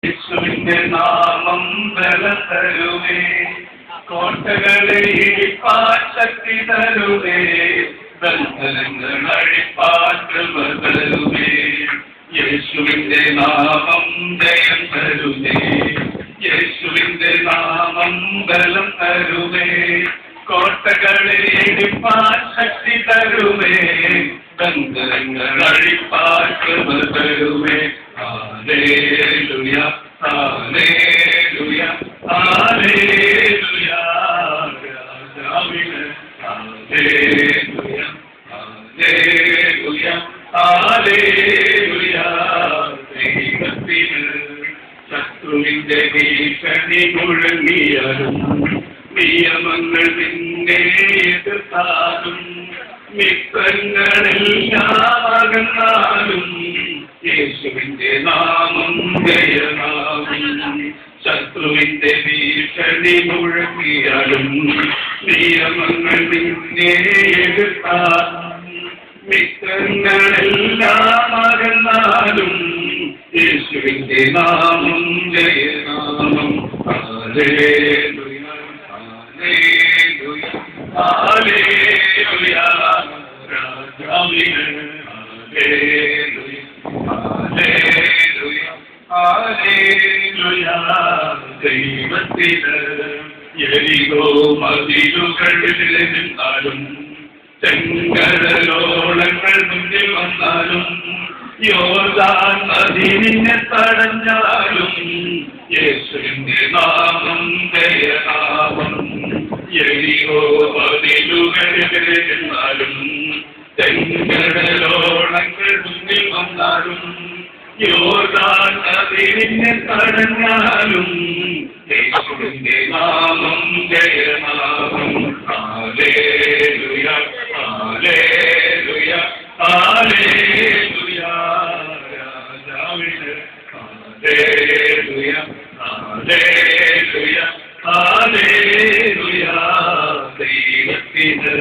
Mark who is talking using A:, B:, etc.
A: യേശുവിന്റെ നാമം ബലം തരുമേ, കോട്ടകളെ ഇടിപ്പാൻ ശക്തി തരുമേ, ബന്ധനങ്ങൾ അഴിപ്പാൻ കൃപ തരുമേ. യേശുവിന്റെ നാമം ജയം തരുമേ, യേശുവിന്റെ നാമം ബലം തരുമേ, കോട്ടകളെ ഇടിപ്പാൻ ശക്തി തരുമേ, ബന്ധനങ്ങൾ അഴിപ്പാൻ കൃപ തരുമേ. ഹല്ലേലൂയ ഹല്ലേലൂയ ഹല്ലേലൂയ രാജാവിന് ഹല്ലേലൂയ ഹല്ലേലൂയ ഹല്ലേലൂയ ദൈവത്തിന്. ശത്രുവിന്റെ ഭീഷണി മുഴങ്ങിയാലും നിയമങ്ങൾ നിന്നെ എതിർത്താലും മിത്രങ്ങളെല്ലാം അകന്നാലും യേശുവിന്റെ നാമം ജയനാമം. ശത്രുവിന്റെ ഭീഷണി മുഴങ്ങിയാലും നിയമങ്ങൾ നിന്നെ എതിർത്താലും മിത്രങ്ങളെല്ലാം അകന്നാലും യേശുവിന്റെ നാമം ജയനാമം. ഹല്ലേലൂയ ഹല്ലേലൂയ ഹല്ലേലൂയ രാജാവിന് ഹല്ലേലൂയ ഹല്ലേലൂയ ഹല്ലേലൂയ ദൈവത്തിന്. യെരിഹോ മതിലുകൾ നിന്നാലും ചെങ്കടലോളങ്ങൾ മുന്നിൽ വന്നാലും യോർദാൻ നദി നിന്നെ തടഞ്ഞാലും യേശുവിന്റെ നാമം ജയനാമം. യെരിഹോ മതിലുകൾ നിന്നാലും ചെങ്കടലോളങ്ങൾ മുന്നിൽ വന്നാലും യോർദാൻ നദി നിന്നെ തടഞ്ഞാലും യേശുവിന്റെ നാമം ജയനാമം. ഹല്ലേലൂയ ഹല്ലേലൂയ ഹല്ലേലൂയ രാജാവിന് ഹല്ലേലൂയ ഹല്ലേലൂയ ഹല്ലേലൂയ ദൈവത്തിന്.